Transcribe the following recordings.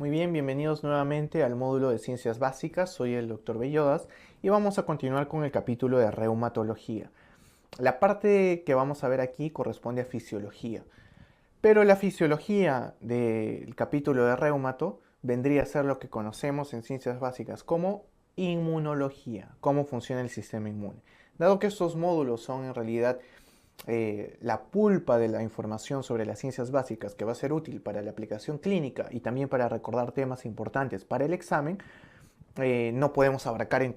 Muy bien, bienvenidos nuevamente al módulo de Ciencias Básicas. Soy el Dr. Bellodas y vamos a continuar con el capítulo de reumatología. La parte que vamos a ver aquí corresponde a fisiología, pero la fisiología del capítulo de reumato vendría a ser lo que conocemos en Ciencias Básicas como inmunología, cómo funciona el sistema inmune. Dado que estos módulos son en realidad la pulpa de la información sobre las ciencias básicas que va a ser útil para la aplicación clínica y también para recordar temas importantes para el examen, no podemos abarcar en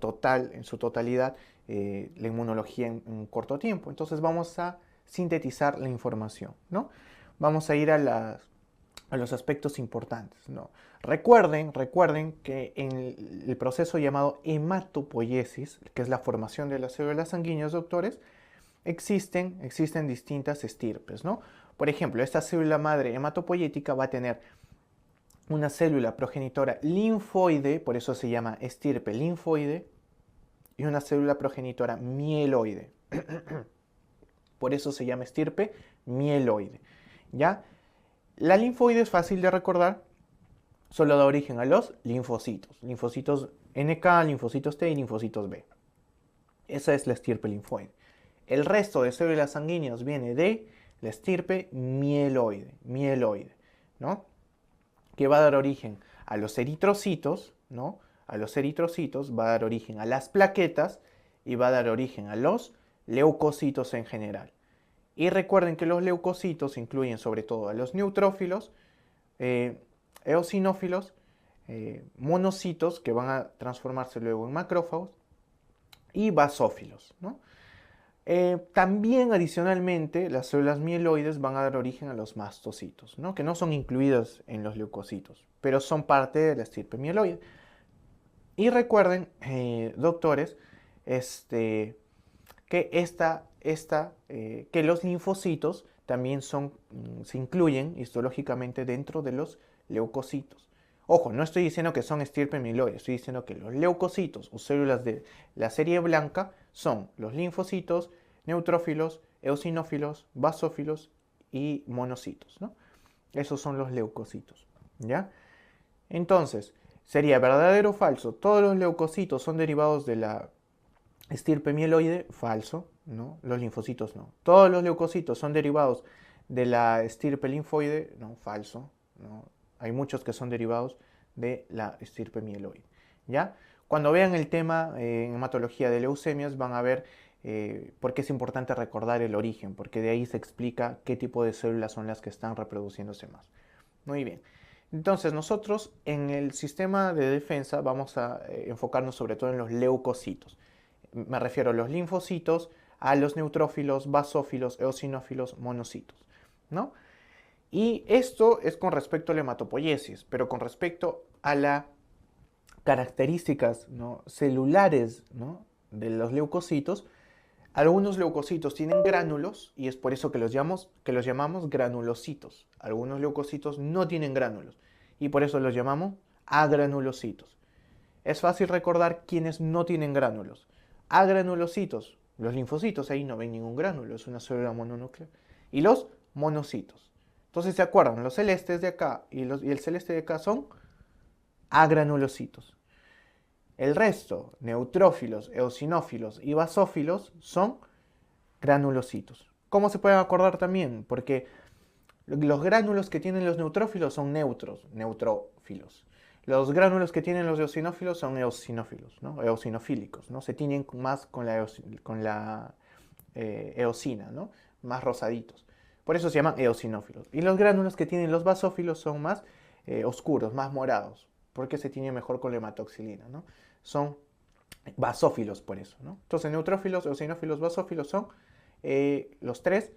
su totalidad la inmunología en un corto tiempo. Entonces vamos a sintetizar la información, ¿no? Vamos a ir a los aspectos importantes, ¿no? Recuerden que en el proceso llamado hematopoiesis, que es la formación de las células sanguíneas, doctores, existen distintas estirpes, ¿no? Por ejemplo, esta célula madre hematopoyética va a tener una célula progenitora linfoide, por eso se llama estirpe linfoide, y una célula progenitora mieloide. Por eso se llama estirpe mieloide. ¿Ya? La linfoide es fácil de recordar, solo da origen a los linfocitos. Linfocitos NK, linfocitos T y linfocitos B. Esa es la estirpe linfoide. El resto de células sanguíneas viene de la estirpe mieloide, ¿no? Que va a dar origen a los eritrocitos, ¿no? A los eritrocitos, va a dar origen a las plaquetas y va a dar origen a los leucocitos en general. Y recuerden que los leucocitos incluyen sobre todo a los neutrófilos, eosinófilos, monocitos que van a transformarse luego en macrófagos y basófilos, ¿no? También adicionalmente las células mieloides van a dar origen a los mastocitos, ¿no? Que no son incluidos en los leucocitos, pero son parte de la estirpe mieloide. Y recuerden, doctores, que, que los linfocitos también se incluyen histológicamente dentro de los leucocitos. Ojo, no estoy diciendo que son estirpe mieloide, estoy diciendo que los leucocitos o células de la serie blanca son los linfocitos, neutrófilos, eosinófilos, basófilos y monocitos, ¿no? Esos son los leucocitos, ¿ya? Entonces, sería verdadero o falso. Todos los leucocitos son derivados de la estirpe mieloide, falso, ¿no? Los linfocitos no. Todos los leucocitos son derivados de la estirpe linfoide, no, falso, ¿no? Hay muchos que son derivados de la estirpe mieloide, ¿ya? Cuando vean el tema en hematología de leucemias van a ver por qué es importante recordar el origen, porque de ahí se explica qué tipo de células son las que están reproduciéndose más. Muy bien. Entonces nosotros en el sistema de defensa vamos a enfocarnos sobre todo en los leucocitos. Me refiero a los linfocitos, a los neutrófilos, basófilos, eosinófilos, monocitos, ¿no? Y esto es con respecto a la hematopoiesis, pero con respecto a las características, ¿no?, celulares, ¿no?, de los leucocitos, algunos leucocitos tienen gránulos y es por eso que los llamamos granulocitos. Algunos leucocitos no tienen gránulos y por eso los llamamos agranulocitos. Es fácil recordar quiénes no tienen gránulos. Agranulocitos, los linfocitos, ahí no ven ningún gránulo, es una célula mononuclear. Y los monocitos. Entonces, ¿se acuerdan? Los celestes de acá y el celeste de acá son agranulocitos. El resto, neutrófilos, eosinófilos y basófilos, son granulocitos. ¿Cómo se pueden acordar también? Porque los gránulos que tienen los neutrófilos son neutrófilos. Los gránulos que tienen los eosinófilos son eosinófilos, ¿no? Eosinofílicos, ¿no? Se tiñen más con la eosina, ¿no? Más rosaditos. Por eso se llaman eosinófilos. Y los gránulos que tienen los basófilos son más oscuros, más morados, porque se tiñen mejor con la hematoxilina, ¿no? Son basófilos por eso, ¿no? Entonces, neutrófilos, eosinófilos, basófilos son los tres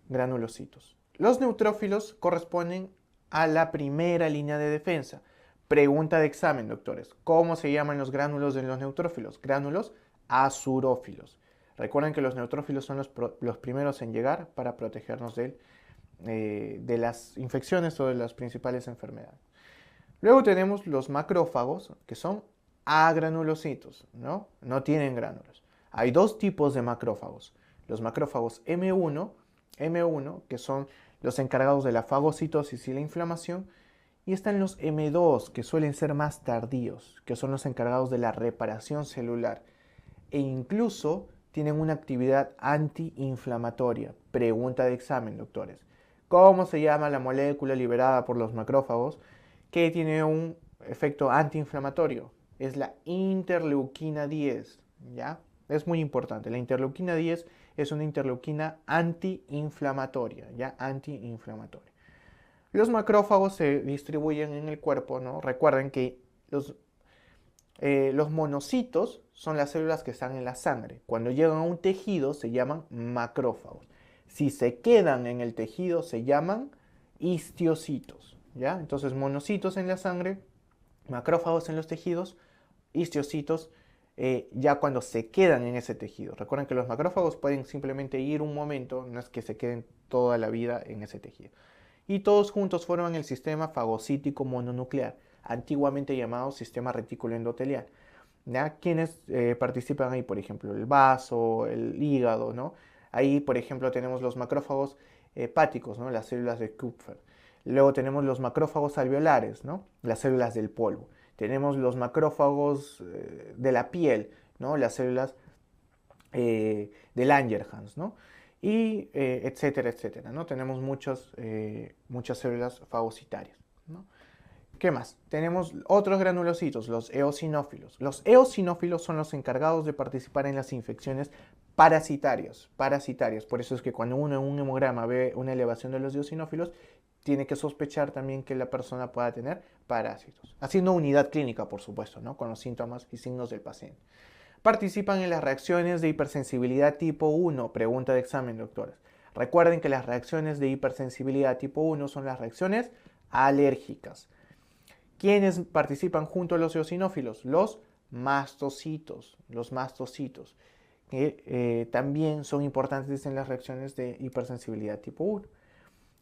granulocitos. Los neutrófilos corresponden a la primera línea de defensa. Pregunta de examen, doctores. ¿Cómo se llaman los gránulos de los neutrófilos? Gránulos azurófilos. Recuerden que los neutrófilos son los primeros en llegar para protegernos de las infecciones o de las principales enfermedades. Luego tenemos los macrófagos, que son agranulocitos, ¿no? No tienen gránulos. Hay dos tipos de macrófagos. Los macrófagos M1, que son los encargados de la fagocitosis y la inflamación, Y están los M2, que suelen ser más tardíos, que son los encargados de la reparación celular. E incluso tienen una actividad antiinflamatoria. Pregunta de examen, doctores. ¿Cómo se llama la molécula liberada por los macrófagos que tiene un efecto antiinflamatorio? Es la interleuquina 10, ¿ya? Es muy importante. La interleuquina 10 es una interleuquina antiinflamatoria, ¿ya? Antiinflamatoria. Los macrófagos se distribuyen en el cuerpo, ¿no? Recuerden que los monocitos son las células que están en la sangre. Cuando llegan a un tejido se llaman macrófagos. Si se quedan en el tejido se llaman histiocitos, ¿ya? Entonces monocitos en la sangre, macrófagos en los tejidos, histiocitos ya cuando se quedan en ese tejido. Recuerden que los macrófagos pueden simplemente ir un momento, no es que se queden toda la vida en ese tejido. Y todos juntos forman el sistema fagocítico mononuclear, antiguamente llamado sistema retículo endotelial. ¿Ya? ¿Quiénes participan ahí? Por ejemplo, el vaso, el hígado, ¿no? Ahí, por ejemplo, tenemos los macrófagos hepáticos, ¿no? Las células de Kupfer. Luego tenemos los macrófagos alveolares, ¿no? Las células del polvo. Tenemos los macrófagos de la piel, ¿no? Las células de Langerhans, ¿no? Y etcétera, etcétera, ¿no? Tenemos muchas células fagocitarias, ¿no? ¿Qué más? Tenemos otros granulocitos, los eosinófilos. Los eosinófilos son los encargados de participar en las infecciones parasitarias. Por eso es que cuando uno en un hemograma ve una elevación de los eosinófilos, tiene que sospechar también que la persona pueda tener parásitos. Haciendo unidad clínica, por supuesto, ¿no? Con los síntomas y signos del paciente. Participan en las reacciones de hipersensibilidad tipo 1. Pregunta de examen, doctores. Recuerden que las reacciones de hipersensibilidad tipo 1 son las reacciones alérgicas. ¿Quiénes participan junto a los eosinófilos? Los mastocitos. Los mastocitos, que también son importantes en las reacciones de hipersensibilidad tipo 1.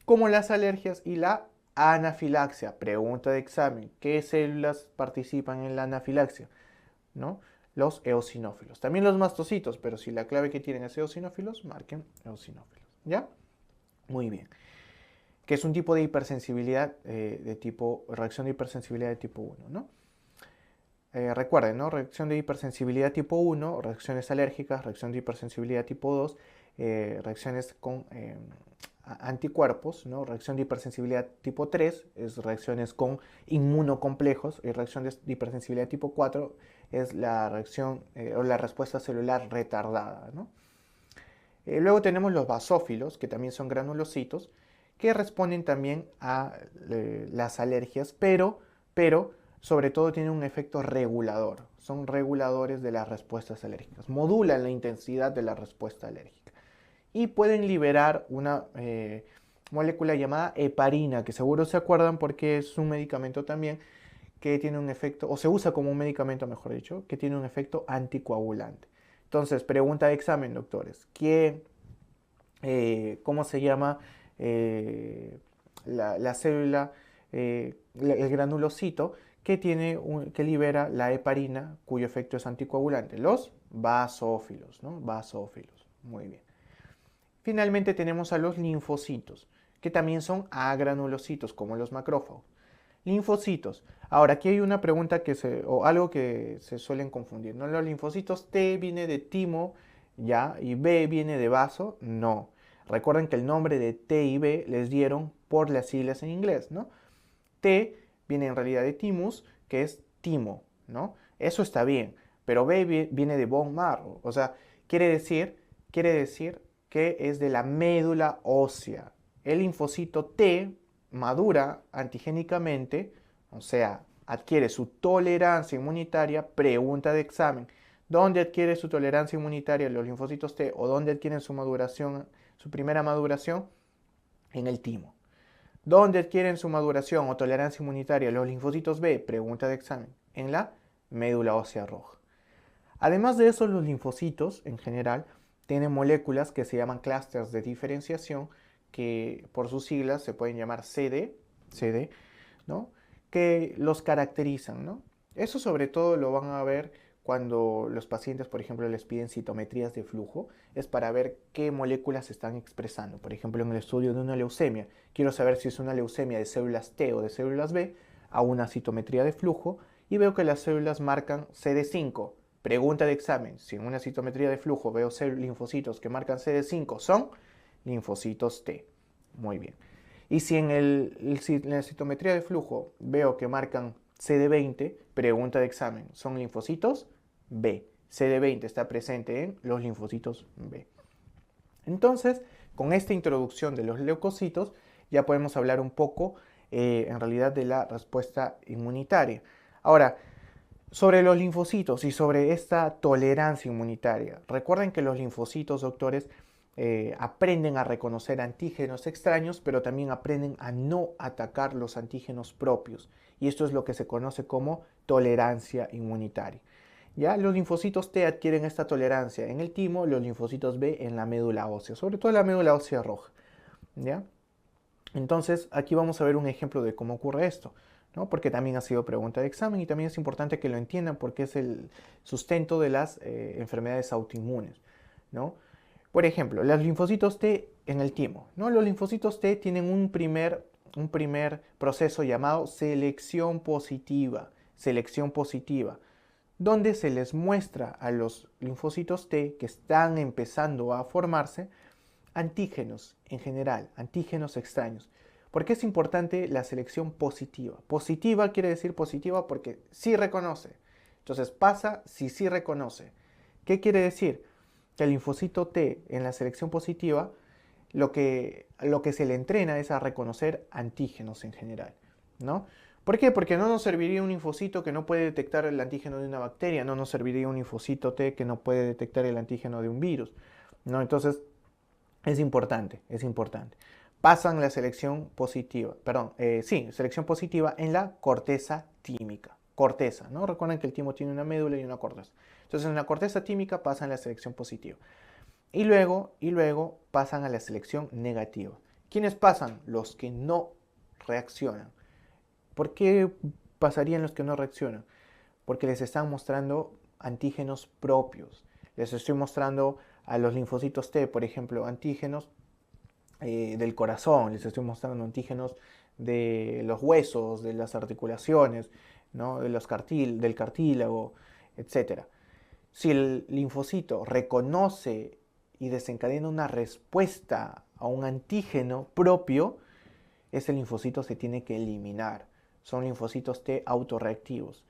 Como las alergias y la anafilaxia. Pregunta de examen. ¿Qué células participan en la anafilaxia? ¿No? Los eosinófilos. También los mastocitos, pero si la clave que tienen es eosinófilos, marquen eosinófilos. ¿Ya? Muy bien. Que es un tipo de hipersensibilidad reacción de hipersensibilidad de tipo 1, ¿no? Recuerden, ¿no? Reacción de hipersensibilidad tipo 1, reacciones alérgicas, reacción de hipersensibilidad tipo 2, reacciones con anticuerpos, ¿no? Reacción de hipersensibilidad tipo 3 es reacciones con inmunocomplejos y reacción de hipersensibilidad tipo 4 es la reacción o la respuesta celular retardada, ¿no? Luego tenemos los basófilos, que también son granulocitos, que responden también a las alergias, pero sobre todo tienen un efecto regulador. Son reguladores de las respuestas alérgicas. Modulan la intensidad de la respuesta alérgica. Y pueden liberar una molécula llamada heparina, que seguro se acuerdan porque es un medicamento también que tiene un efecto, o se usa como un medicamento, mejor dicho, que tiene un efecto anticoagulante. Entonces, pregunta de examen, doctores. ¿Cómo se llama la célula, el granulocito que libera la heparina, cuyo efecto es anticoagulante? Los basófilos, ¿no? Basófilos. Muy bien. Finalmente tenemos a los linfocitos, que también son agranulocitos, como los macrófagos. Linfocitos. Ahora, aquí hay una pregunta o algo que se suelen confundir, ¿no? Los linfocitos T viene de timo, ¿ya? Y B viene de vaso. No. Recuerden que el nombre de T y B les dieron por las siglas en inglés, ¿no? T viene en realidad de thymus, que es timo, ¿no? Eso está bien. Pero B viene de bone marrow. O sea, quiere decir que es de la médula ósea. El linfocito T madura antigénicamente, o sea, adquiere su tolerancia inmunitaria. Pregunta de examen. ¿Dónde adquiere su tolerancia inmunitaria los linfocitos T o dónde adquieren su maduración, su primera maduración? En el timo. ¿Dónde adquieren su maduración o tolerancia inmunitaria los linfocitos B? Pregunta de examen. En la médula ósea roja. Además de eso, los linfocitos en general tienen moléculas que se llaman clústeres de diferenciación, que por sus siglas se pueden llamar CD, ¿no? Que los caracterizan, ¿no? Eso sobre todo lo van a ver cuando los pacientes, por ejemplo, les piden citometrías de flujo, es para ver qué moléculas se están expresando. Por ejemplo, en el estudio de una leucemia, quiero saber si es una leucemia de células T o de células B, hago una citometría de flujo y veo que las células marcan CD5. Pregunta de examen, si en una citometría de flujo veo linfocitos que marcan CD5, son linfocitos T. Muy bien. Y si en la citometría de flujo veo que marcan CD20, pregunta de examen, ¿son linfocitos B? CD20 está presente en los linfocitos B. Entonces, con esta introducción de los leucocitos, ya podemos hablar un poco, en realidad, de la respuesta inmunitaria. Ahora, sobre los linfocitos y sobre esta tolerancia inmunitaria. Recuerden que los linfocitos, doctores, aprenden a reconocer antígenos extraños, pero también aprenden a no atacar los antígenos propios. Y esto es lo que se conoce como tolerancia inmunitaria. ¿Ya? Los linfocitos T adquieren esta tolerancia en el timo, los linfocitos B en la médula ósea, sobre todo en la médula ósea roja. ¿Ya? Entonces, aquí vamos a ver un ejemplo de cómo ocurre esto, ¿no? Porque también ha sido pregunta de examen y también es importante que lo entiendan porque es el sustento de las enfermedades autoinmunes, ¿no? Por ejemplo, los linfocitos T en el timo, ¿no? Los linfocitos T tienen un primer proceso llamado selección positiva, donde se les muestra a los linfocitos T que están empezando a formarse antígenos en general, antígenos extraños. ¿Por qué es importante la selección positiva? Positiva quiere decir positiva porque sí reconoce. Entonces pasa si sí reconoce. ¿Qué quiere decir? Que el linfocito T en la selección positiva lo que se le entrena es a reconocer antígenos en general, ¿no? ¿Por qué? Porque no nos serviría un linfocito que no puede detectar el antígeno de una bacteria, no nos serviría un linfocito T que no puede detectar el antígeno de un virus, ¿no? Entonces, es importante, es importante. Pasan la selección positiva, selección positiva en la corteza tímica. Corteza, ¿no? Recuerden que el timo tiene una médula y una corteza. Entonces, en la corteza tímica pasan la selección positiva. Y luego pasan a la selección negativa. ¿Quiénes pasan? Los que no reaccionan. ¿Por qué pasarían los que no reaccionan? Porque les están mostrando antígenos propios. Les estoy mostrando a los linfocitos T, por ejemplo, antígenos del corazón, les estoy mostrando antígenos de los huesos, de las articulaciones, ¿no? Del cartílago, etc. Si el linfocito reconoce y desencadena una respuesta a un antígeno propio, ese linfocito se tiene que eliminar. Son linfocitos T autorreactivos.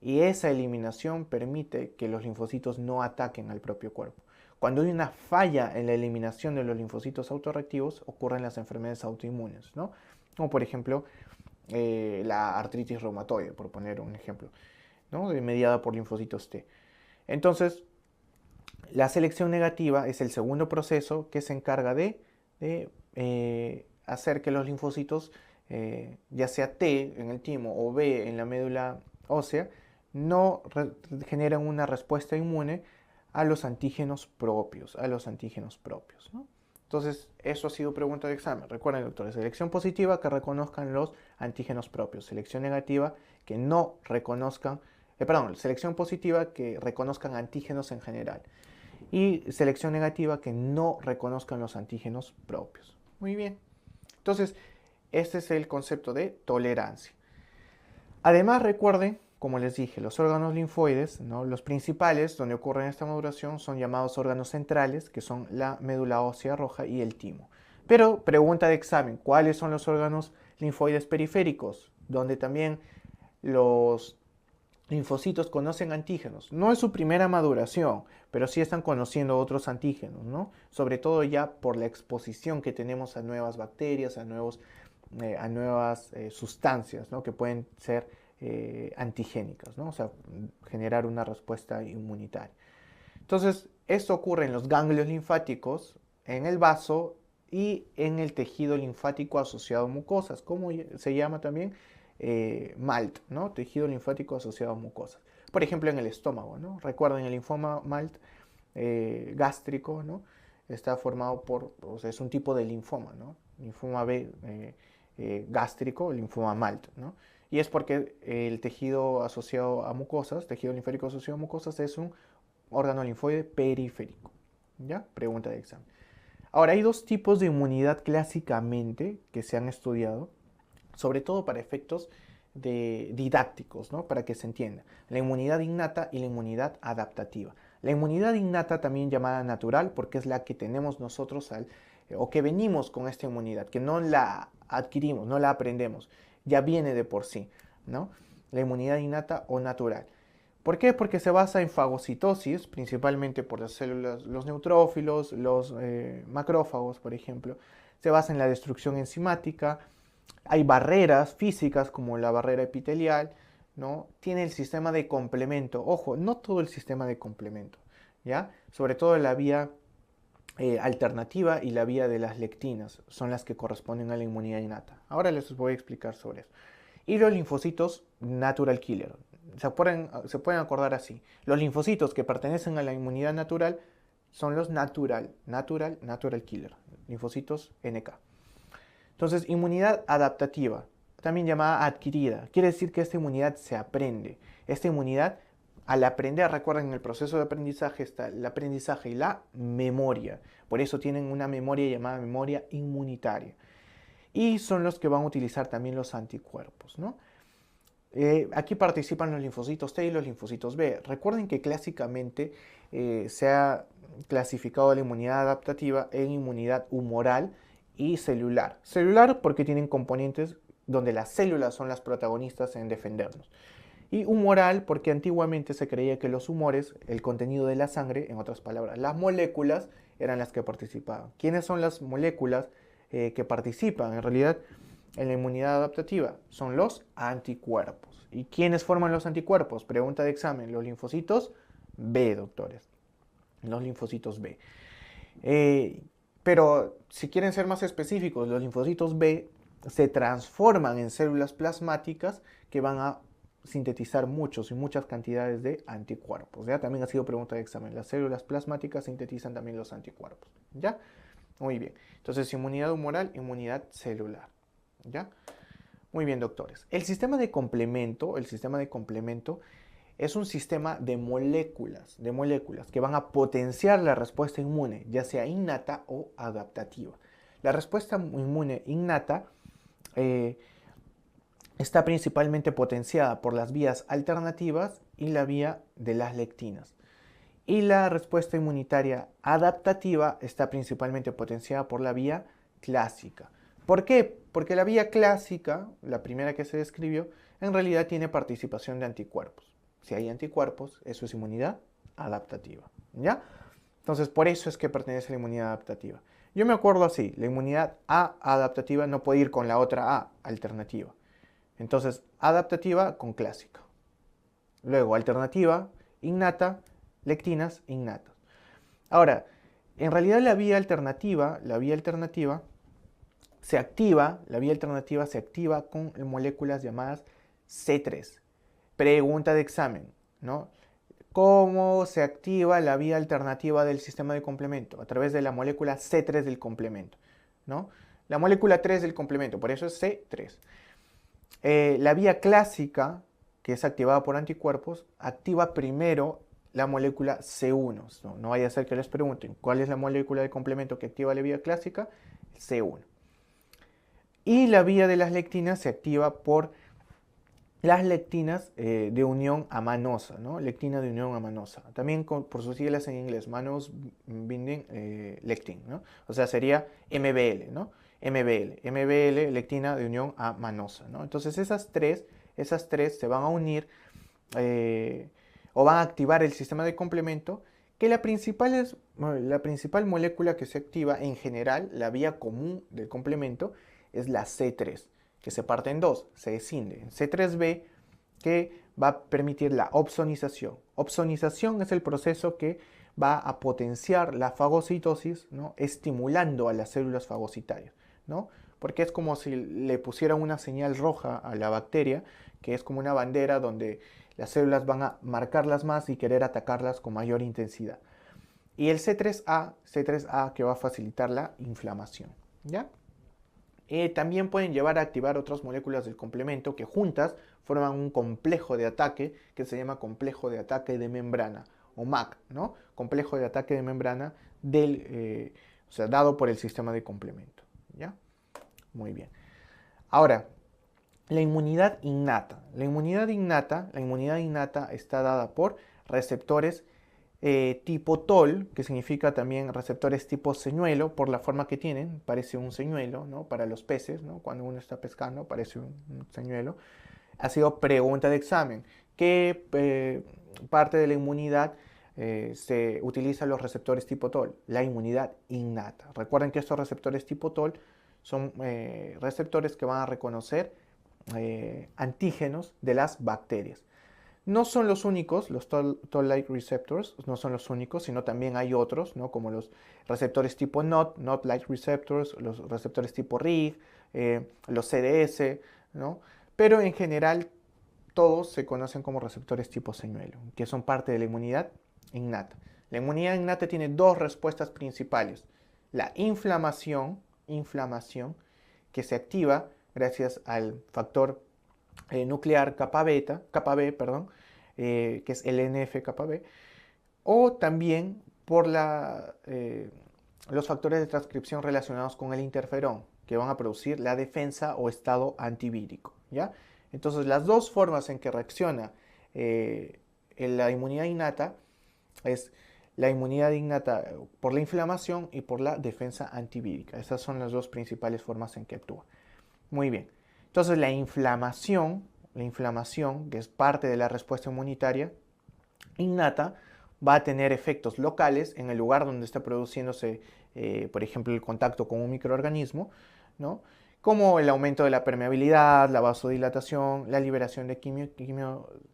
Y esa eliminación permite que los linfocitos no ataquen al propio cuerpo. Cuando hay una falla en la eliminación de los linfocitos autorreactivos, ocurren las enfermedades autoinmunes, ¿no? Como por ejemplo la artritis reumatoide, por poner un ejemplo, ¿no? Mediada por linfocitos T. Entonces, la selección negativa es el segundo proceso que se encarga de hacer que los linfocitos, ya sea T en el timo o B en la médula ósea, no generan una respuesta inmune a los antígenos propios, ¿no? Entonces, eso ha sido pregunta de examen. Recuerden, doctores, selección positiva que reconozcan los antígenos propios, selección negativa que no reconozcan, selección positiva que reconozcan antígenos en general y selección negativa que no reconozcan los antígenos propios. Muy bien. Entonces, este es el concepto de tolerancia. Además, recuerden, como les dije, los órganos linfoides, ¿no? Los principales donde ocurre esta maduración son llamados órganos centrales, que son la médula ósea roja y el timo. Pero, pregunta de examen, ¿cuáles son los órganos linfoides periféricos? Donde también los linfocitos conocen antígenos. No es su primera maduración, pero sí están conociendo otros antígenos, ¿no? Sobre todo ya por la exposición que tenemos a nuevas bacterias, a nuevas sustancias, ¿no? Que pueden ser antigénicas, ¿no? O sea, generar una respuesta inmunitaria. Entonces, esto ocurre en los ganglios linfáticos, en el vaso y en el tejido linfático asociado a mucosas, como se llama también MALT, ¿no? Tejido linfático asociado a mucosas. Por ejemplo, en el estómago, ¿no? Recuerden, el linfoma MALT gástrico, ¿no? Está formado o sea, es un tipo de linfoma, ¿no? Linfoma B gástrico, linfoma MALT, ¿no? Y es porque el tejido asociado a mucosas, tejido linférico asociado a mucosas, es un órgano linfoide periférico. ¿Ya? Pregunta de examen. Ahora, hay dos tipos de inmunidad clásicamente que se han estudiado, sobre todo para efectos didácticos, ¿no? Para que se entienda. La inmunidad innata y la inmunidad adaptativa. La inmunidad innata, también llamada natural, porque es la que tenemos nosotros o que venimos con esta inmunidad, que no la adquirimos, no la aprendemos, ya viene de por sí, ¿no? La inmunidad innata o natural. ¿Por qué? Porque se basa en fagocitosis, principalmente por las células, los neutrófilos, los macrófagos, por ejemplo. Se basa en la destrucción enzimática. Hay barreras físicas como la barrera epitelial, ¿no? Tiene el sistema de complemento. Ojo, no todo el sistema de complemento, ¿ya? Sobre todo la vía alternativa y la vía de las lectinas son las que corresponden a la inmunidad innata. Ahora les voy a explicar sobre eso. Y los linfocitos natural killer. Se pueden acordar así. Los linfocitos que pertenecen a la inmunidad natural son los natural killer. Linfocitos NK. Entonces, inmunidad adaptativa, también llamada adquirida. Quiere decir que esta inmunidad se aprende. Esta inmunidad, al aprender, recuerden, en el proceso de aprendizaje está el aprendizaje y la memoria. Por eso tienen una memoria llamada memoria inmunitaria. Y son los que van a utilizar también los anticuerpos, ¿no? Aquí participan los linfocitos T y los linfocitos B. Recuerden que clásicamente se ha clasificado la inmunidad adaptativa en inmunidad humoral y celular. Celular porque tienen componentes donde las células son las protagonistas en defendernos. Y humoral porque antiguamente se creía que los humores, el contenido de la sangre, en otras palabras, las moléculas, eran las que participaban. ¿Quiénes son las moléculas que participan en realidad en la inmunidad adaptativa? Son los anticuerpos. ¿Y quiénes forman los anticuerpos? Pregunta de examen. Los linfocitos B, doctores. Los linfocitos B. Pero si quieren ser más específicos, los linfocitos B se transforman en células plasmáticas que van a sintetizar muchas cantidades de anticuerpos. ¿Ya? También ha sido pregunta de examen. Las células plasmáticas sintetizan también los anticuerpos. ¿Ya? Muy bien. Entonces, inmunidad humoral, inmunidad celular. ¿Ya? Muy bien, doctores. El sistema de complemento es un sistema de moléculas que van a potenciar la respuesta inmune, ya sea innata o adaptativa. La respuesta inmune innata está principalmente potenciada por las vías alternativas y la vía de las lectinas. Y la respuesta inmunitaria adaptativa está principalmente potenciada por la vía clásica. ¿Por qué? Porque la vía clásica, la primera que se describió, en realidad tiene participación de anticuerpos. Si hay anticuerpos, eso es inmunidad adaptativa. ¿Ya? Entonces, por eso es que pertenece a la inmunidad adaptativa. Yo me acuerdo así, la inmunidad A adaptativa no puede ir con la otra A alternativa. Entonces, adaptativa con clásica. Luego, alternativa, innata, lectinas, innatas. Ahora, en realidad la vía alternativa se activa con moléculas llamadas C3. Pregunta de examen, ¿no? ¿Cómo se activa la vía alternativa del sistema de complemento? A través de la molécula C3 del complemento, ¿no? La molécula 3 del complemento, por eso es C3. La vía clásica, que es activada por anticuerpos, activa primero la molécula C1. No vaya a ser que les pregunten cuál es la molécula de complemento que activa la vía clásica, C1. Y la vía de las lectinas se activa por las lectinas de unión amanosa, ¿no? Lectina de unión amanosa. También por sus siglas en inglés, Mannose Binding Lectin, ¿no? O sea, sería MBL, ¿no? MBL, lectina de unión amanosa, ¿no? Entonces esas tres se van a unir o van a activar el sistema de complemento, que la principal molécula que se activa en general, la vía común del complemento, es la C3, que se parte en dos, se escinde en C3b, que va a permitir la opsonización. Opsonización es el proceso que va a potenciar la fagocitosis, ¿no? Estimulando a las células fagocitarias, ¿no? Porque es como si le pusieran una señal roja a la bacteria, que es como una bandera donde las células van a marcarlas más y querer atacarlas con mayor intensidad. Y el C3A que va a facilitar la inflamación, ¿ya? También pueden llevar a activar otras moléculas del complemento que juntas forman un complejo de ataque que se llama complejo de ataque de membrana o MAC, ¿no? Complejo de ataque de membrana o sea, dado por el sistema de complemento, ¿ya? Muy bien. Ahora, la inmunidad innata. La inmunidad innata está dada por receptores tipo TOL, que significa también receptores tipo señuelo, por la forma que tienen, parece un señuelo, ¿no? Para los peces, ¿no? Cuando uno está pescando, parece un señuelo. Ha sido pregunta de examen. ¿Qué parte de la inmunidad se utiliza los receptores tipo TOL? La inmunidad innata. Recuerden que estos receptores tipo TOL son receptores que van a reconocer antígenos de las bacterias. No son los únicos, los Toll-like receptors, no son los únicos, sino también hay otros, ¿no? Como los receptores tipo Not-like receptors, los receptores tipo RIG, los CDS, ¿no? Pero en general todos se conocen como receptores tipo señuelo, que son parte de la inmunidad innata. La inmunidad innata tiene dos respuestas principales. La inflamación, que se activa gracias al factor nuclear kappa B, que es el NF-κB, o también por los factores de transcripción relacionados con el interferón, que van a producir la defensa o estado antivírico, ¿ya? Entonces, las dos formas en que reacciona la inmunidad innata es la inmunidad innata por la inflamación y por la defensa antivírica. Esas son las dos principales formas en que actúa. Muy bien. Entonces, la inflamación, que es parte de la respuesta inmunitaria innata, va a tener efectos locales en el lugar donde está produciéndose, por ejemplo, el contacto con un microorganismo, ¿no? Como el aumento de la permeabilidad, la vasodilatación, la liberación de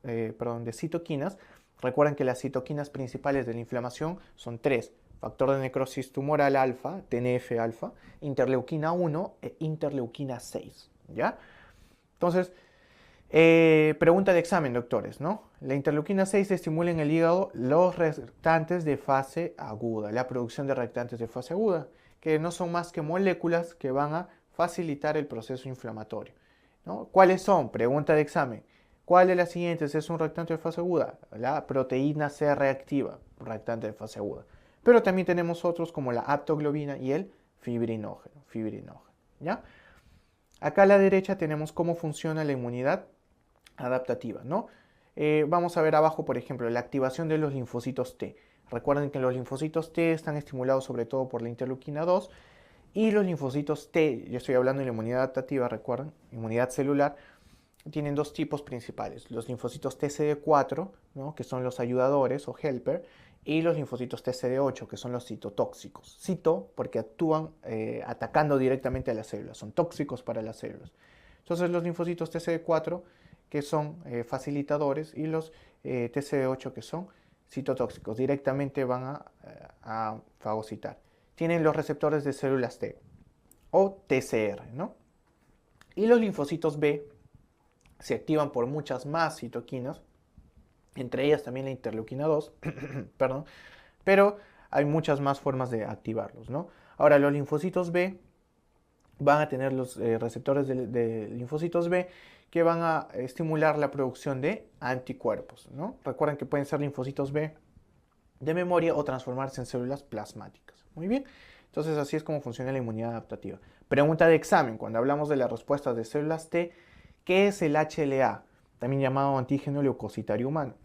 de citoquinas. Recuerden que las citoquinas principales de la inflamación son tres: factor de necrosis tumoral alfa, TNF-alfa, interleuquina 1 e interleuquina 6, ¿ya? Entonces, pregunta de examen, doctores, ¿no? La interleuquina 6 estimula en el hígado los reactantes de fase aguda, la producción de reactantes de fase aguda, que no son más que moléculas que van a facilitar el proceso inflamatorio, ¿no? ¿Cuáles son? Pregunta de examen. ¿Cuál de las siguientes es un reactante de fase aguda? La proteína C reactiva, reactante de fase aguda. Pero también tenemos otros como la aptoglobina y el fibrinógeno, ¿ya? Acá a la derecha tenemos cómo funciona la inmunidad adaptativa, ¿no? Vamos a ver abajo, por ejemplo, la activación de los linfocitos T. Recuerden que los linfocitos T están estimulados sobre todo por la interleuquina 2 y los linfocitos T, yo estoy hablando de la inmunidad adaptativa, recuerden, inmunidad celular, tienen dos tipos principales: los linfocitos TCD4, ¿no? Que son los ayudadores o helper, y los linfocitos TCD8, que son los citotóxicos. Cito porque actúan atacando directamente a las células, son tóxicos para las células. Entonces los linfocitos TCD4, que son facilitadores, y los TCD8, que son citotóxicos, directamente van a fagocitar. Tienen los receptores de células T o TCR, ¿no? Y los linfocitos B se activan por muchas más citoquinas, entre ellas también la interleuquina 2, perdón, pero hay muchas más formas de activarlos, ¿no? Ahora, los linfocitos B van a tener los receptores de linfocitos B que van a estimular la producción de anticuerpos, ¿no? Recuerden que pueden ser linfocitos B de memoria o transformarse en células plasmáticas. Muy bien, entonces así es como funciona la inmunidad adaptativa. Pregunta de examen: cuando hablamos de las respuestas de células T, ¿qué es el HLA? También llamado antígeno leucocitario humano.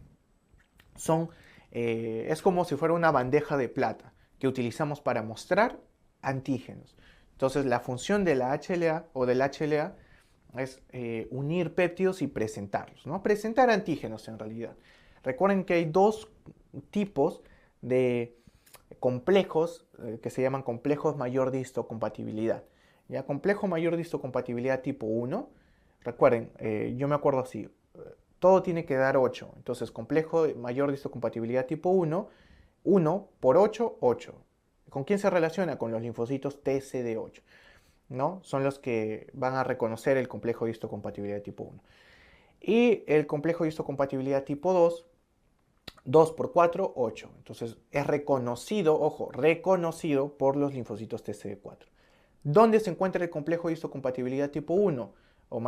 Es como si fuera una bandeja de plata que utilizamos para mostrar antígenos. Entonces, la función de la HLA o del HLA es unir péptidos y presentarlos, ¿no? Presentar antígenos en realidad. Recuerden que hay dos tipos de complejos que se llaman complejos mayor de histocompatibilidad. ¿Ya? Complejo mayor de histocompatibilidad tipo 1. Recuerden, yo me acuerdo así, todo tiene que dar 8. Entonces, complejo mayor de histocompatibilidad tipo 1, 1 por 8, 8. ¿Con quién se relaciona? Con los linfocitos TCD8, ¿no? Son los que van a reconocer el complejo de histocompatibilidad tipo 1. Y el complejo de histocompatibilidad tipo 2, 2 por 4, 8. Entonces, es reconocido, ojo, reconocido por los linfocitos TCD4. ¿Dónde se encuentra el complejo de histocompatibilidad tipo 1? O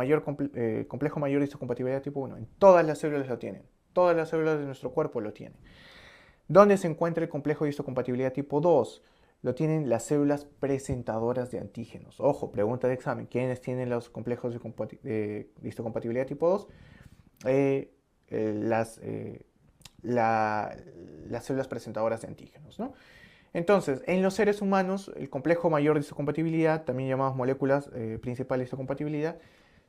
complejo mayor de histocompatibilidad tipo 1. En todas las células lo tienen. Todas las células de nuestro cuerpo lo tienen. ¿Dónde se encuentra el complejo de histocompatibilidad tipo 2? Lo tienen las células presentadoras de antígenos. Ojo, pregunta de examen. ¿Quiénes tienen los complejos de histocompatibilidad tipo 2? Las células presentadoras de antígenos, ¿no? Entonces, en los seres humanos, el complejo mayor de histocompatibilidad, también llamados moléculas principales de histocompatibilidad,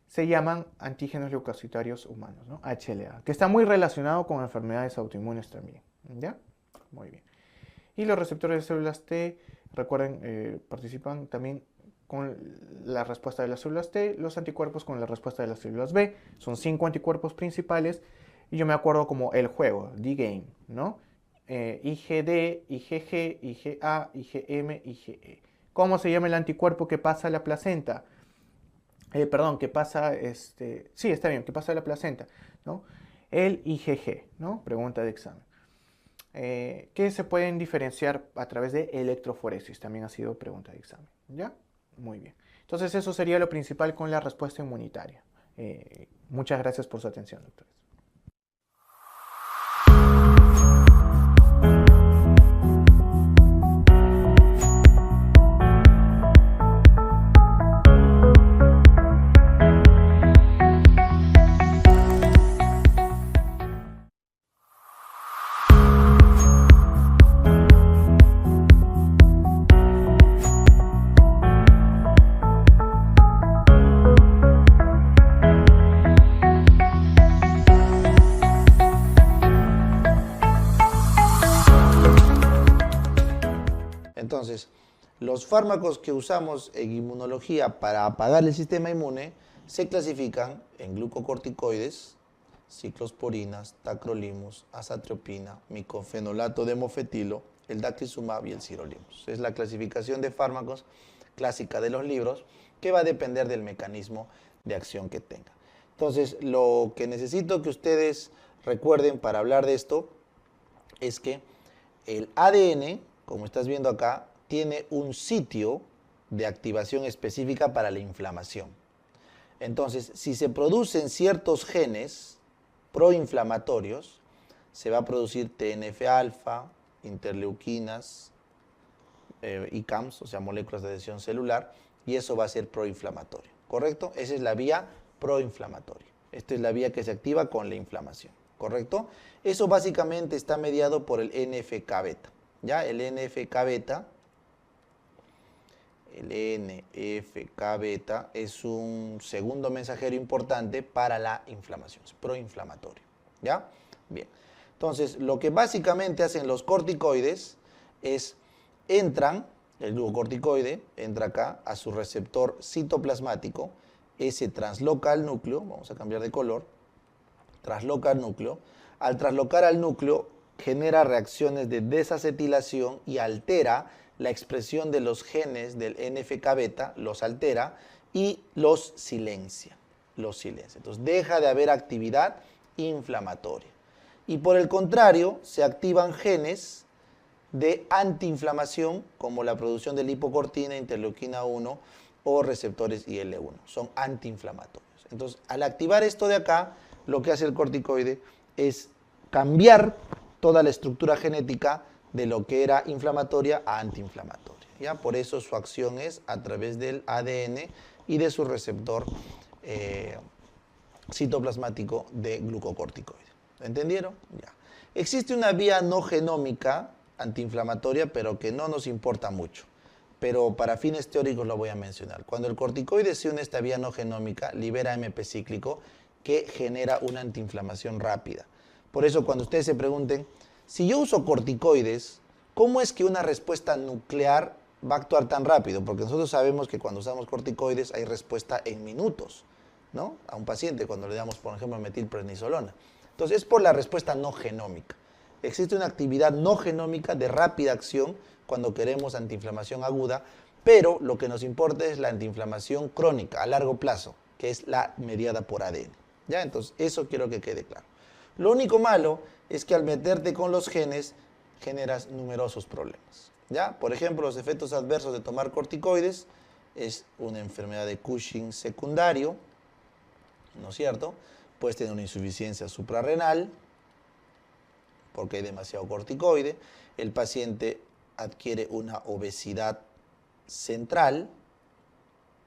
se llaman antígenos leucocitarios humanos, ¿no? HLA, que está muy relacionado con enfermedades autoinmunes también, ¿ya? Muy bien. Y los receptores de células T, recuerden, participan también con la respuesta de las células T, los anticuerpos con la respuesta de las células B. Son 5 anticuerpos principales y yo me acuerdo como el juego, The Game, ¿no? IgD, IgG, IgA, IgM, IgE. ¿Cómo se llama el anticuerpo que pasa a la placenta? Perdón, que pasa, sí, está bien, que pasa a la placenta, ¿no? El IgG, ¿no? Pregunta de examen. Que se pueden diferenciar a través de electroforesis, también ha sido pregunta de examen, ¿ya? Muy bien. Entonces eso sería lo principal con la respuesta inmunitaria. Muchas gracias por su atención, doctores. Entonces, los fármacos que usamos en inmunología para apagar el sistema inmune se clasifican en glucocorticoides, ciclosporinas, tacrolimus, azatriopina, micofenolato de mofetilo, el daclizumab y el sirolimus. Es la clasificación de fármacos clásica de los libros que va a depender del mecanismo de acción que tenga. Entonces, lo que necesito que ustedes recuerden para hablar de esto es que el ADN, como estás viendo acá, tiene un sitio de activación específica para la inflamación. Entonces, si se producen ciertos genes proinflamatorios, se va a producir TNF-alfa, interleuquinas, ICAMs, o sea, moléculas de adhesión celular, y eso va a ser proinflamatorio, ¿correcto? Esa es la vía proinflamatoria. Esta es la vía que se activa con la inflamación, ¿correcto? Eso básicamente está mediado por el NFK-beta. ¿Ya? El NFK-beta es un segundo mensajero importante para la inflamación, es proinflamatorio. ¿Ya? Bien. Entonces, lo que básicamente hacen los corticoides es el glucocorticoide entra acá a su receptor citoplasmático, ese trasloca al núcleo, vamos a cambiar de color, trasloca al núcleo. Al traslocar al núcleo, genera reacciones de desacetilación y altera la expresión de los genes del NFK-beta, los altera y los silencia. Entonces deja de haber actividad inflamatoria. Y por el contrario, se activan genes de antiinflamación como la producción de lipocortina, interleuquina 1 o receptores IL-1. Son antiinflamatorios. Entonces, al activar esto de acá, lo que hace el corticoide es cambiar toda la estructura genética de lo que era inflamatoria a antiinflamatoria. ¿Ya? Por eso su acción es a través del ADN y de su receptor citoplasmático de glucocorticoide. ¿Entendieron? Ya. Existe una vía no genómica antiinflamatoria, pero que no nos importa mucho. Pero para fines teóricos lo voy a mencionar. Cuando el corticoide se une a esta vía no genómica, libera AMP cíclico que genera una antiinflamación rápida. Por eso cuando ustedes se pregunten, si yo uso corticoides, ¿cómo es que una respuesta nuclear va a actuar tan rápido? Porque nosotros sabemos que cuando usamos corticoides hay respuesta en minutos, ¿no? A un paciente cuando le damos, por ejemplo, metilprednisolona. Entonces es por la respuesta no genómica. Existe una actividad no genómica de rápida acción cuando queremos antiinflamación aguda, pero lo que nos importa es la antiinflamación crónica a largo plazo, que es la mediada por ADN. ¿Ya? Entonces eso quiero que quede claro. Lo único malo es que al meterte con los genes generas numerosos problemas. ¿Ya? Por ejemplo, los efectos adversos de tomar corticoides es una enfermedad de Cushing secundario, ¿no es cierto? Puedes tener una insuficiencia suprarrenal, porque hay demasiado corticoide. El paciente adquiere una obesidad central,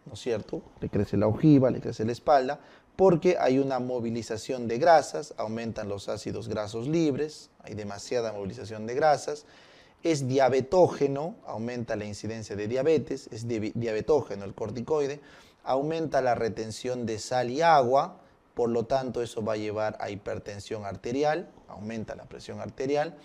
¿no es cierto? Le crece la ojiva, le crece la espalda, porque hay una movilización de grasas, aumentan los ácidos grasos libres, hay demasiada movilización de grasas. Es diabetógeno, aumenta la incidencia de diabetes, es diabetógeno el corticoide, aumenta la retención de sal y agua, por lo tanto eso va a llevar a hipertensión arterial, aumenta la presión arterial,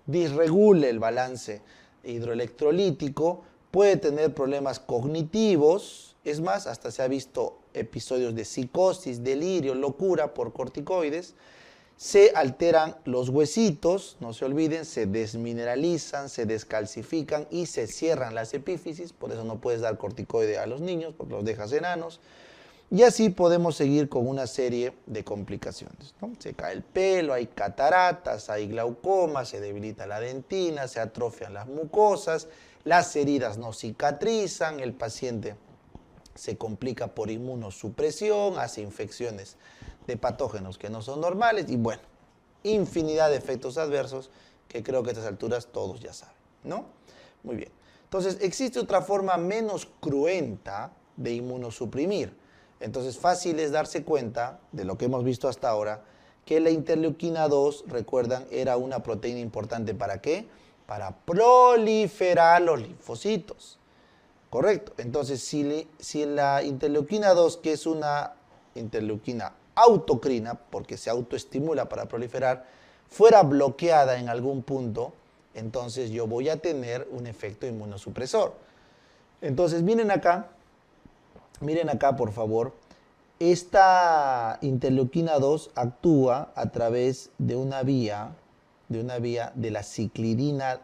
disregula el balance hidroelectrolítico, puede tener problemas cognitivos, es más, hasta se ha visto episodios de psicosis, delirio, locura por corticoides. Se alteran los huesitos, no se olviden, se desmineralizan, se descalcifican y se cierran las epífisis, por eso no puedes dar corticoide a los niños porque los dejas enanos. Y así podemos seguir con una serie de complicaciones, ¿no? Se cae el pelo, hay cataratas, hay glaucoma, se debilita la dentina, se atrofian las mucosas, las heridas no cicatrizan, el paciente se complica por inmunosupresión, hace infecciones de patógenos que no son normales y bueno, infinidad de efectos adversos que creo que a estas alturas todos ya saben, ¿no? Muy bien. Entonces, existe otra forma menos cruenta de inmunosuprimir. Entonces, fácil es darse cuenta de lo que hemos visto hasta ahora, que la interleuquina 2, recuerdan, era una proteína importante ¿para qué? Para proliferar los linfocitos. Correcto. Entonces, si la interleuquina 2, que es una interleuquina autocrina, porque se autoestimula para proliferar, fuera bloqueada en algún punto, entonces yo voy a tener un efecto inmunosupresor. Entonces, miren acá por favor, esta interleuquina 2 actúa a través de una vía de la ciclidina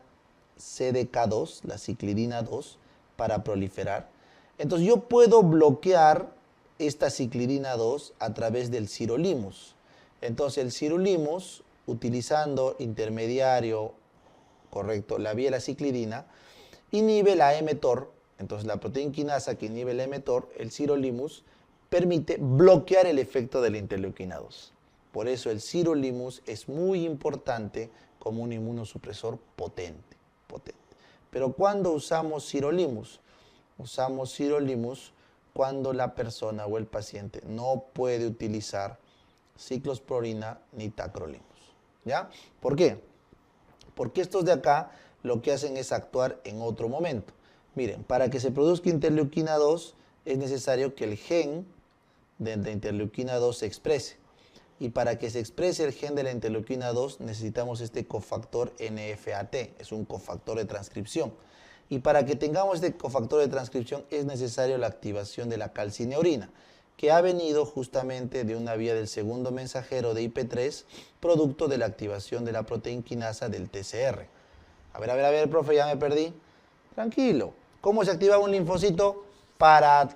CDK2, la ciclidina 2, para proliferar. Entonces yo puedo bloquear esta ciclidina 2 a través del sirolimus. Entonces el sirolimus, utilizando intermediario, correcto, la vía de la ciclidina, inhibe la mTOR. Entonces la proteína quinasa que inhibe la mTOR, el sirolimus, permite bloquear el efecto de la interleuquina 2. Por eso el sirolimus es muy importante como un inmunosupresor potente. Pero ¿cuándo usamos sirolimus? Usamos sirolimus cuando la persona o el paciente no puede utilizar ciclosporina ni tacrolimus. ¿Ya? ¿Por qué? Porque estos de acá lo que hacen es actuar en otro momento. Miren, para que se produzca interleuquina 2 es necesario que el gen de la interleuquina 2 se exprese. Y para que se exprese el gen de la interleuquina 2 necesitamos este cofactor NFAT, es un cofactor de transcripción. Y para que tengamos este cofactor de transcripción es necesario la activación de la calcineurina, que ha venido justamente de una vía del segundo mensajero de IP3, producto de la activación de la proteína quinasa del TCR. A ver, profe, ya me perdí. Tranquilo. ¿Cómo se activa un linfocito para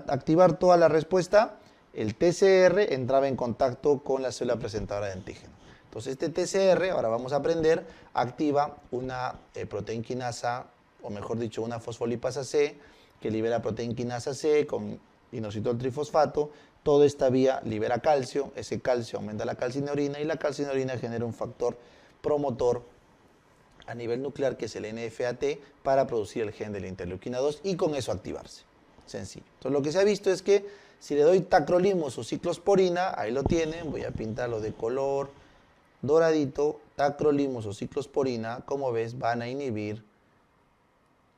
activar toda la respuesta? El TCR entraba en contacto con la célula presentadora de antígeno. Entonces este TCR, ahora vamos a aprender, activa una proteína quinasa, o mejor dicho, una fosfolipasa C, que libera proteína quinasa C con inositol trifosfato. Toda esta vía libera calcio, ese calcio aumenta la calcineurina y la calcineurina genera un factor promotor a nivel nuclear, que es el NFAT, para producir el gen de la interleuquina 2 y con eso activarse. Sencillo. Entonces lo que se ha visto es que si le doy tacrolimus o ciclosporina, ahí lo tienen, voy a pintarlo de color doradito, tacrolimus o ciclosporina, como ves, van a inhibir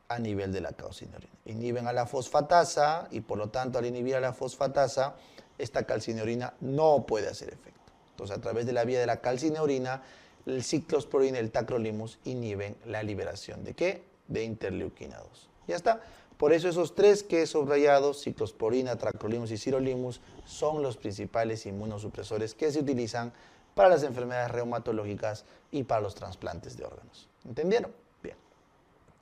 a nivel de la calcineurina. Inhiben a la fosfatasa y por lo tanto al inhibir a la fosfatasa, esta calcineurina no puede hacer efecto. Entonces a través de la vía de la calcineurina, el ciclosporina y el tacrolimus inhiben la liberación ¿de qué? De interleuquina 2. Ya está. Por eso esos tres que he subrayado, ciclosporina, tacrolimus y sirolimus, son los principales inmunosupresores que se utilizan para las enfermedades reumatológicas y para los trasplantes de órganos. ¿Entendieron? Bien.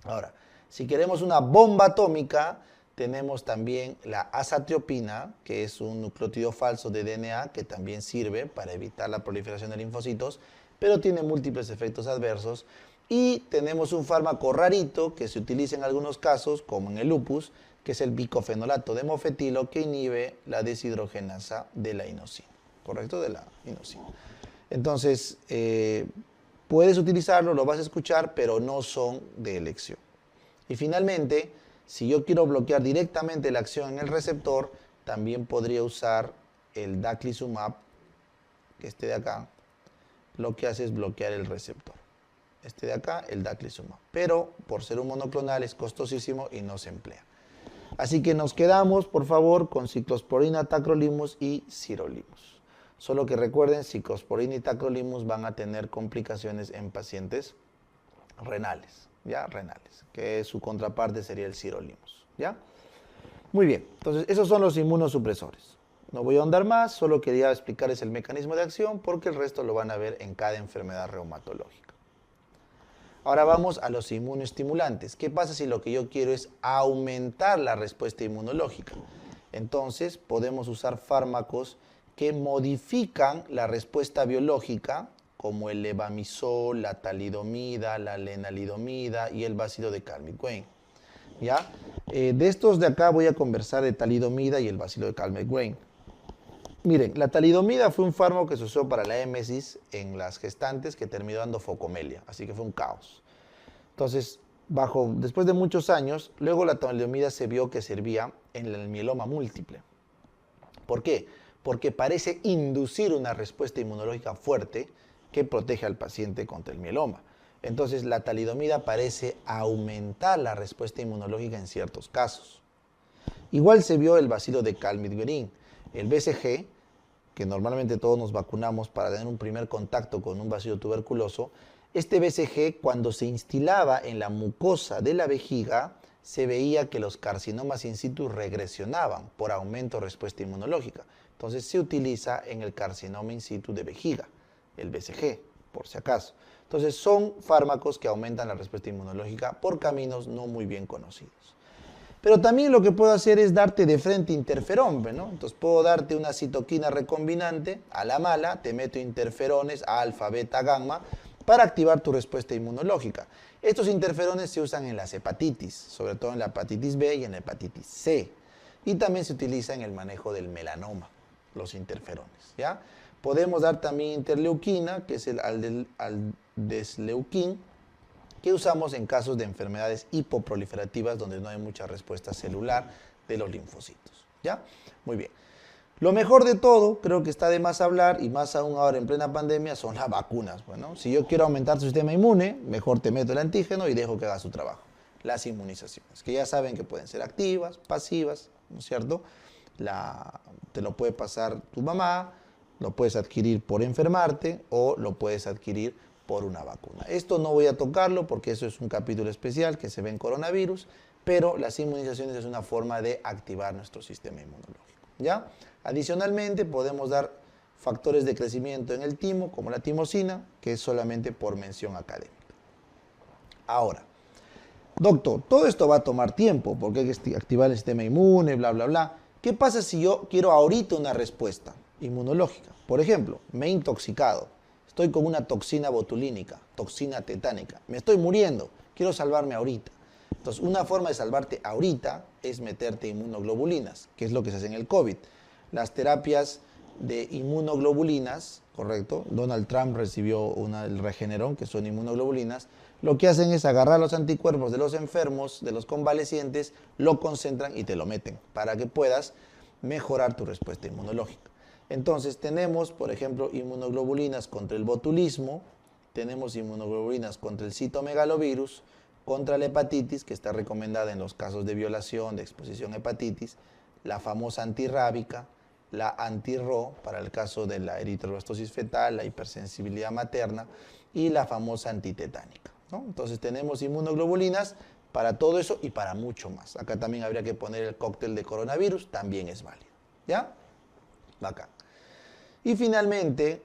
Ahora, si queremos una bomba atómica, tenemos también la azatriopina, que es un nucleótido falso de DNA que también sirve para evitar la proliferación de linfocitos, pero tiene múltiples efectos adversos. Y tenemos un fármaco rarito que se utiliza en algunos casos, como en el lupus, que es el bicofenolato de mofetilo, que inhibe la deshidrogenasa de la inosina, ¿correcto? De la inosina. Entonces, puedes utilizarlo, lo vas a escuchar, pero no son de elección. Y finalmente, si yo quiero bloquear directamente la acción en el receptor, también podría usar el daclizumab, que este de acá, lo que hace es bloquear el receptor. Este de acá, el daclizumab. Pero por ser un monoclonal es costosísimo y no se emplea. Así que nos quedamos, por favor, con ciclosporina, tacrolimus y sirolimus. Solo que recuerden, ciclosporina y tacrolimus van a tener complicaciones en pacientes renales, ¿ya? Renales, que su contraparte sería el sirolimus, ¿ya? Muy bien, entonces esos son los inmunosupresores. No voy a ahondar más, solo quería explicarles el mecanismo de acción porque el resto lo van a ver en cada enfermedad reumatológica. Ahora vamos a los inmunoestimulantes. ¿Qué pasa si lo que yo quiero es aumentar la respuesta inmunológica? Entonces podemos usar fármacos que modifican la respuesta biológica, como el levamisol, la talidomida, la lenalidomida y el bacilo de Calmette-Guerin. ¿Ya? De estos de acá voy a conversar de talidomida y el bacilo de Calmette-Guerin. Miren, la talidomida fue un fármaco que se usó para la émesis en las gestantes que terminó dando focomelia, así que fue un caos. Entonces, después de muchos años, luego la talidomida se vio que servía en el mieloma múltiple. ¿Por qué? Porque parece inducir una respuesta inmunológica fuerte que protege al paciente contra el mieloma. Entonces, la talidomida parece aumentar la respuesta inmunológica en ciertos casos. Igual se vio el bacilo de Calmette-Guerin. El BCG, que normalmente todos nos vacunamos para tener un primer contacto con un bacilo tuberculoso, este BCG, cuando se instilaba en la mucosa de la vejiga, se veía que los carcinomas in situ regresionaban por aumento de respuesta inmunológica. Entonces se utiliza en el carcinoma in situ de vejiga, el BCG, por si acaso. Entonces son fármacos que aumentan la respuesta inmunológica por caminos no muy bien conocidos. Pero también lo que puedo hacer es darte de frente interferón, ¿no? Entonces puedo darte una citoquina recombinante a la mala, te meto interferones alfa, beta, gamma, para activar tu respuesta inmunológica. Estos interferones se usan en las hepatitis, sobre todo en la hepatitis B y en la hepatitis C. Y también se utiliza en el manejo del melanoma, los interferones, ¿ya? Podemos dar también interleuquina, que es el aldesleuquín, que usamos en casos de enfermedades hipoproliferativas donde no hay mucha respuesta celular de los linfocitos, ¿ya? Muy bien. Lo mejor de todo, creo que está de más hablar, y más aún ahora en plena pandemia, son las vacunas. Bueno, si yo quiero aumentar tu sistema inmune, mejor te meto el antígeno y dejo que haga su trabajo. Las inmunizaciones, que ya saben que pueden ser activas, pasivas, ¿no es cierto? Te lo puede pasar tu mamá, lo puedes adquirir por enfermarte o lo puedes adquirir por una vacuna. Esto no voy a tocarlo porque eso es un capítulo especial que se ve en coronavirus, pero las inmunizaciones es una forma de activar nuestro sistema inmunológico, ¿ya? Adicionalmente, podemos dar factores de crecimiento en el timo, como la timosina, que es solamente por mención académica. Ahora, doctor, todo esto va a tomar tiempo porque hay que activar el sistema inmune, bla, bla, bla. ¿Qué pasa si yo quiero ahorita una respuesta inmunológica? Por ejemplo, me he intoxicado, estoy con una toxina botulínica, toxina tetánica, me estoy muriendo, quiero salvarme ahorita. Entonces, una forma de salvarte ahorita es meterte inmunoglobulinas, que es lo que se hace en el COVID. Las terapias de inmunoglobulinas, ¿correcto? Donald Trump recibió el Regeneron, que son inmunoglobulinas. Lo que hacen es agarrar los anticuerpos de los enfermos, de los convalecientes, lo concentran y te lo meten para que puedas mejorar tu respuesta inmunológica. Entonces tenemos, por ejemplo, inmunoglobulinas contra el botulismo, tenemos inmunoglobulinas contra el citomegalovirus, contra la hepatitis, que está recomendada en los casos de violación, de exposición a hepatitis, la famosa antirrábica, la anti-RO para el caso de la eritroblastosis fetal, la hipersensibilidad materna y la famosa antitetánica, ¿no? Entonces tenemos inmunoglobulinas para todo eso y para mucho más. Acá también habría que poner el cóctel de coronavirus, también es válido, ¿ya? Bacán. Y finalmente,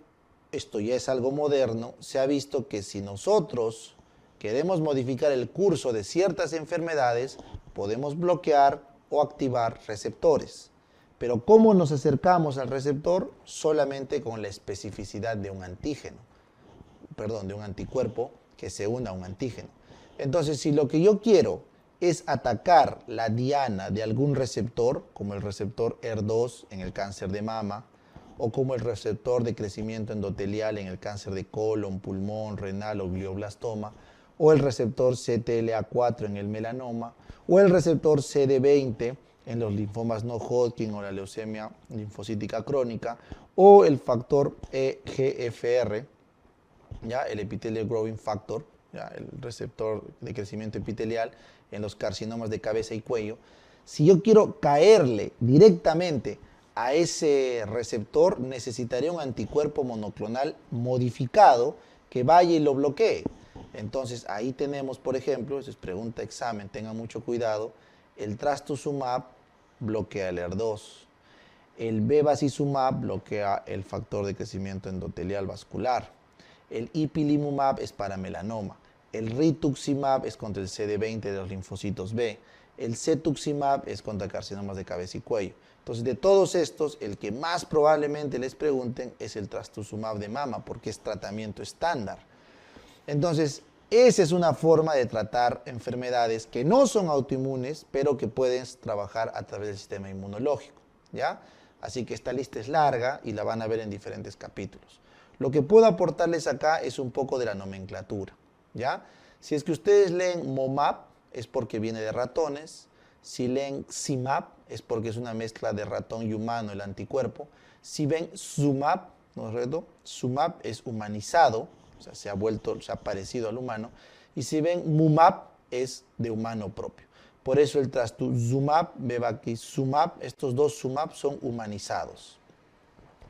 esto ya es algo moderno, se ha visto que si nosotros queremos modificar el curso de ciertas enfermedades, podemos bloquear o activar receptores. Pero ¿cómo nos acercamos al receptor? Solamente con la especificidad de un antígeno, de un anticuerpo que se una a un antígeno. Entonces, si lo que yo quiero es atacar la diana de algún receptor, como el receptor ER2 en el cáncer de mama, o como el receptor de crecimiento endotelial en el cáncer de colon, pulmón, renal o glioblastoma, o el receptor CTLA4 en el melanoma, o el receptor CD20 en los linfomas no Hodgkin o la leucemia linfocítica crónica, o el factor EGFR, ¿ya? El Epithelial Growing Factor, ¿ya? El receptor de crecimiento epitelial en los carcinomas de cabeza y cuello. Si yo quiero caerle directamente a ese receptor, necesitaría un anticuerpo monoclonal modificado que vaya y lo bloquee. Entonces ahí tenemos, por ejemplo, eso es pregunta examen, tengan mucho cuidado, el trastuzumab bloquea el ER2, el bevacizumab bloquea el factor de crecimiento endotelial vascular, el ipilimumab es para melanoma, el rituximab es contra el CD20 de los linfocitos B, el cetuximab es contra carcinomas de cabeza y cuello. Entonces, de todos estos, el que más probablemente les pregunten es el trastuzumab de mama, porque es tratamiento estándar. Entonces, esa es una forma de tratar enfermedades que no son autoinmunes, pero que pueden trabajar a través del sistema inmunológico, ¿ya? Así que esta lista es larga y la van a ver en diferentes capítulos. Lo que puedo aportarles acá es un poco de la nomenclatura, ¿ya? Si es que ustedes leen MOMAP, es porque viene de ratones. Si leen CIMAP, es porque es una mezcla de ratón y humano, el anticuerpo. Si ven SUMAP, ¿no es cierto? SUMAP es humanizado, o sea, se ha parecido al humano. Y si ven MUMAP, es de humano propio. Por eso el trastuzumab, bevacizumab, estos dos SUMAP son humanizados,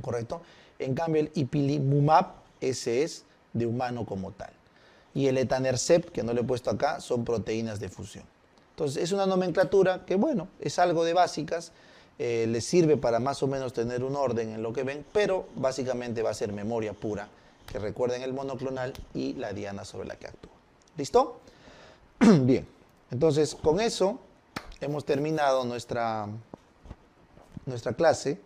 ¿correcto? En cambio, el ipilimumab, ese es de humano como tal. Y el etanercept, que no lo he puesto acá, son proteínas de fusión. Entonces, es una nomenclatura que, bueno, es algo de básicas, les sirve para más o menos tener un orden en lo que ven, pero básicamente va a ser memoria pura, que recuerden el monoclonal y la diana sobre la que actúa. ¿Listo? Bien, entonces con eso hemos terminado nuestra clase.